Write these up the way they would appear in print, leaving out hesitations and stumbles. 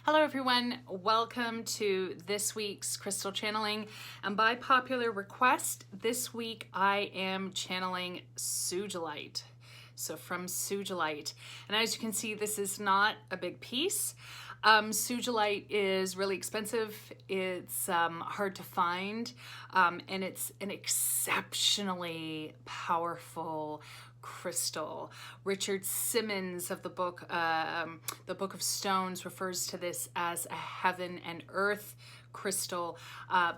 Hello everyone, welcome to this week's crystal channeling, and by popular request this week I am channeling Sugilite. So from Sugilite, and as you can see, this is not a big piece. Sugilite is really expensive, it's hard to find, and it's an exceptionally powerful crystal. Richard Simmons of the Book of Stones refers to this as a heaven and earth crystal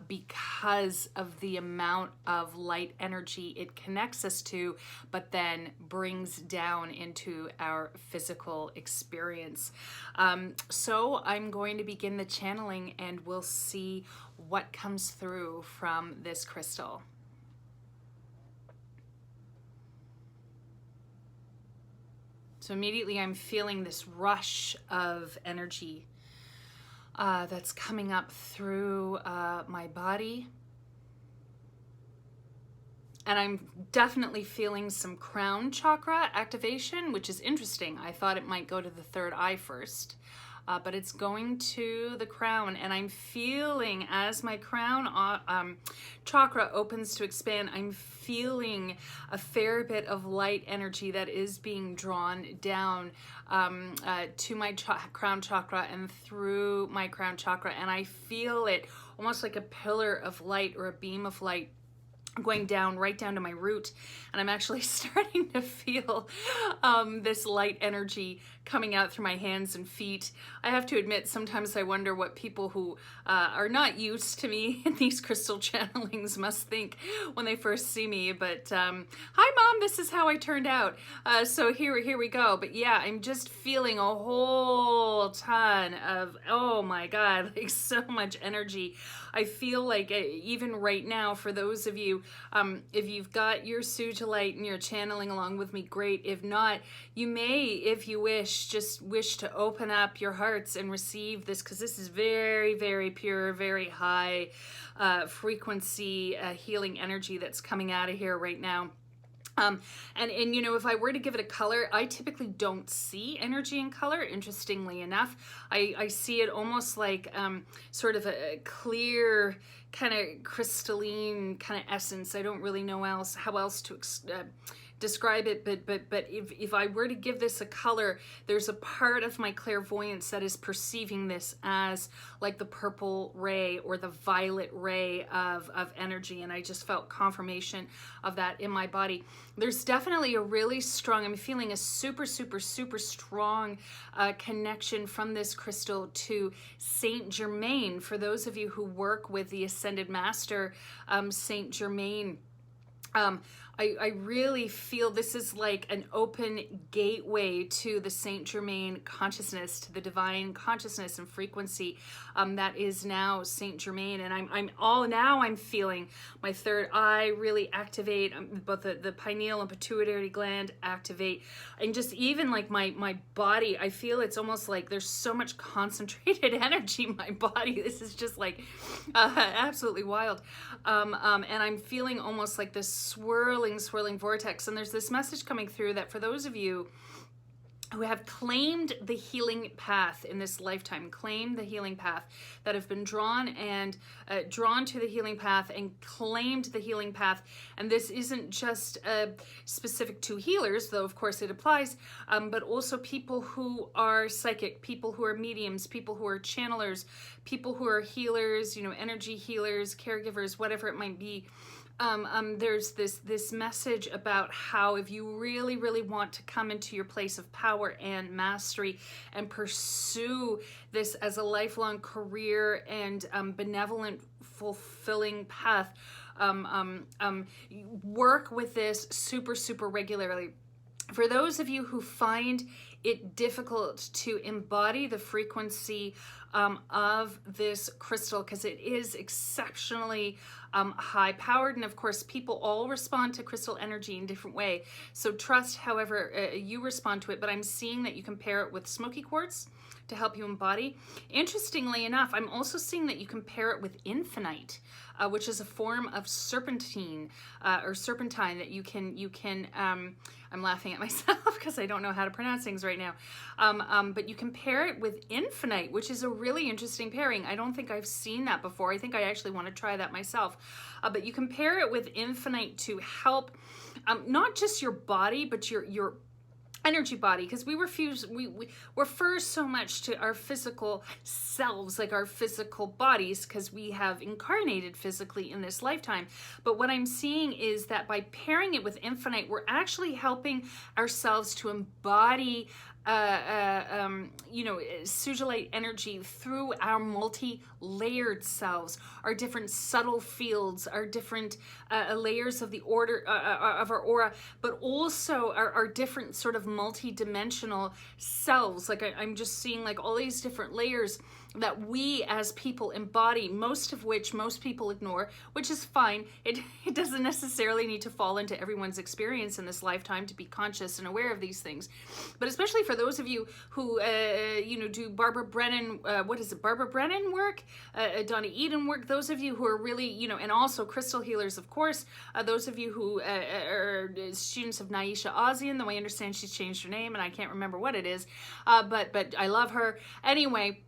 because of the amount of light energy it connects us to, but then brings down into our physical experience. So I'm going to begin the channeling and we'll see what comes through from this crystal. So immediately I'm feeling this rush of energy that's coming up through my body. And I'm definitely feeling some crown chakra activation, which is interesting. I thought it might go to the third eye first, but it's going to the crown. And I'm feeling, as my crown chakra opens to expand, I'm feeling a fair bit of light energy that is being drawn down to my crown chakra and through my crown chakra. And I feel it almost like a pillar of light or a beam of light going down right down to my root, and I'm actually starting to feel this light energy coming out through my hands and feet. I have to admit, sometimes I wonder what people who are not used to me in these crystal channelings must think when they first see me. But hi Mom, this is how I turned out. So here we go. But yeah, I'm just feeling a whole ton of, oh my God, like so much energy. I feel like even right now, for those of you, if you've got your Sugilite and you're channeling along with me, great. If not, you may, if you wish, just wish to open up your hearts and receive this, because this is very, very pure, very high frequency healing energy that's coming out of here right now. And you know, if I were to give it a color, I typically don't see energy in color, interestingly enough. I see it almost like sort of a clear, kind of crystalline kind of essence. I don't really know how else to describe it, but if I were to give this a color, there's a part of my clairvoyance that is perceiving this as like the purple ray or the violet ray of energy, and I just felt confirmation of that in my body. There's definitely a really strong, I'm feeling a super strong connection from this crystal to Saint Germain. For those of you who work with the Ascended Master, Saint Germain, I really feel this is like an open gateway to the Saint Germain consciousness, to the divine consciousness and frequency that is now Saint Germain. And I'm feeling my third eye really activate, both the pineal and pituitary gland activate, and just even like my body, I feel it's almost like there's so much concentrated energy in my body. This is just like absolutely wild. And I'm feeling almost like this swirling vortex. And there's this message coming through that for those of you who have claimed the healing path in this lifetime, claimed the healing path, that have been drawn to the healing path and claimed the healing path. And this isn't just specific to healers, though of course it applies, but also people who are psychic, people who are mediums, people who are channelers, people who are healers, you know, energy healers, caregivers, whatever it might be. There's this message about how if you really want to come into your place of power and mastery and pursue this as a lifelong career and benevolent, fulfilling path, work with this super regularly. For those of you who find it difficult to embody the frequency of this crystal, because it is exceptionally high powered, and of course people all respond to crystal energy in different way, so trust however you respond to it. But I'm seeing that you can pair it with smoky quartz, to help you embody. Interestingly enough, I'm also seeing that you can pair it with infinite, which is a form of serpentine or serpentine that you can I'm laughing at myself because I don't know how to pronounce things right now. But you can pair it with infinite, which is a really interesting pairing. I don't think I've seen that before. I think I actually want to try that myself. But you can pair it with infinite to help not just your body, but your energy body, because we refer so much to our physical selves, like our physical bodies, because we have incarnated physically in this lifetime. But what I'm seeing is that by pairing it with infinite, we're actually helping ourselves to embody Sugilite energy through our multi-layered selves, our different subtle fields, our different layers of the order of our aura, but also our different sort of multi-dimensional selves. Like I'm just seeing like all these different layers that we as people embody, most of which most people ignore, which is fine. It doesn't necessarily need to fall into everyone's experience in this lifetime to be conscious and aware of these things. But especially for those of you who, do Barbara Brennan, Barbara Brennan work, Donna Eden work, those of you who are really, and also crystal healers, of course, those of you who are students of Naisha Ozian, though I understand she's changed her name and I can't remember what it is, but I love her. Anyway,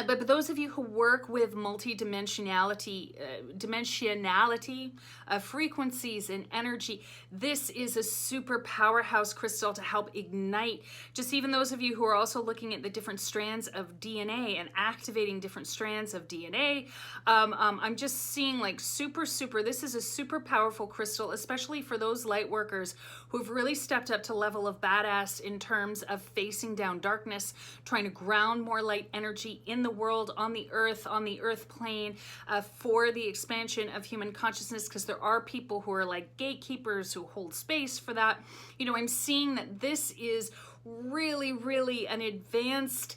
but those of you who work with multi-dimensionality, frequencies and energy, this is a super powerhouse crystal to help ignite. Just even those of you who are also looking at the different strands of DNA and activating different strands of DNA, I'm just seeing like super, this is a super powerful crystal, especially for those light workers who've really stepped up to level of badass in terms of facing down darkness, trying to ground more light energy in the world, on the earth plane, for the expansion of human consciousness, because there are people who are like gatekeepers who hold space for that. I'm seeing that this is really an advanced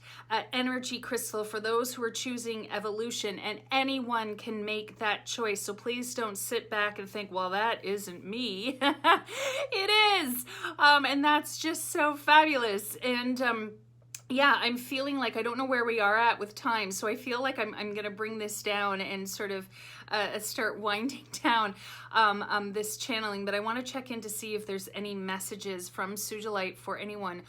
energy crystal for those who are choosing evolution, and anyone can make that choice. So please don't sit back and think, well, that isn't me. It is, and that's just so fabulous. And yeah, I'm feeling like I don't know where we are at with time, so I feel like I'm going to bring this down and sort of start winding down this channeling, but I want to check in to see if there's any messages from Sugilite for anyone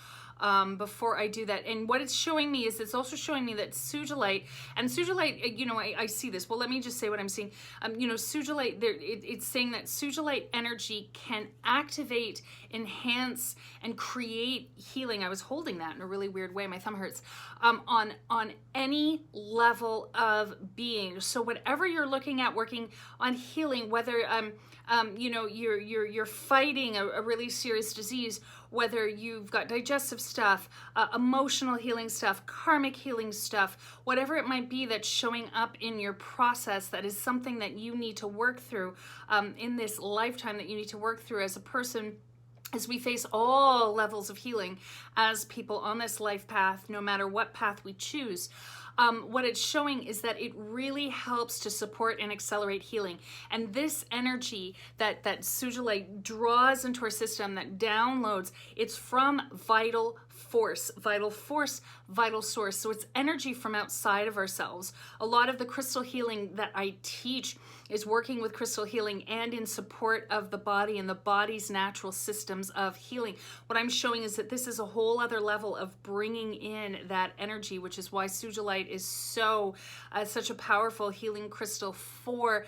before I do that. And what it's showing me is it's also showing me that Sugilite, I see this. Well, let me just say what I'm seeing. Sugilite, it's saying that Sugilite energy can activate, enhance, and create healing. I was holding that in a really weird way. My thumb hurts. On any level of being. So whatever you're looking at, working on healing, whether you're fighting a really serious disease, whether you've got digestive stuff, emotional healing stuff, karmic healing stuff, whatever it might be that's showing up in your process, that is something that you need to work through in this lifetime, that you need to work through as a person, as we face all levels of healing as people on this life path, no matter what path we choose. What it's showing is that it really helps to support and accelerate healing. And this energy that Sugilite draws into our system, that downloads, it's from vital force, vital source. So it's energy from outside of ourselves. A lot of the crystal healing that I teach is working with crystal healing and in support of the body and the body's natural systems of healing. What I'm showing is that this is a whole other level of bringing in that energy, which is why Sugilite is such a powerful healing crystal for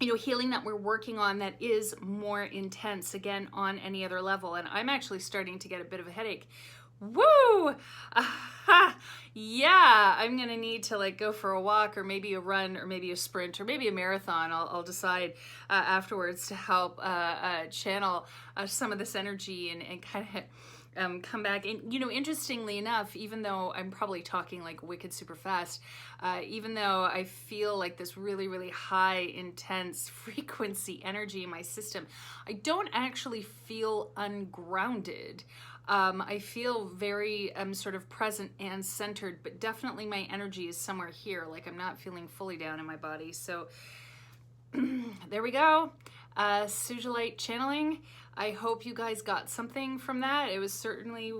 healing that we're working on that is more intense, again, on any other level. And I'm actually starting to get a bit of a headache. Woo! Yeah, I'm gonna need to go for a walk, or maybe a run, or maybe a sprint, or maybe a marathon. I'll decide afterwards to help channel some of this energy and kind of come back. And interestingly enough, even though I'm probably talking like wicked super fast, even though I feel like this really high intense frequency energy in my system, I don't actually feel ungrounded. I feel very sort of present and centered, but definitely my energy is somewhere here. Like I'm not feeling fully down in my body. So there we go. Sugilite channeling. I hope you guys got something from that. It was certainly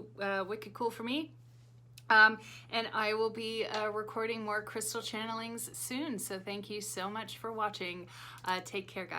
wicked cool for me. And I will be recording more crystal channelings soon. So thank you so much for watching. Take care, guys.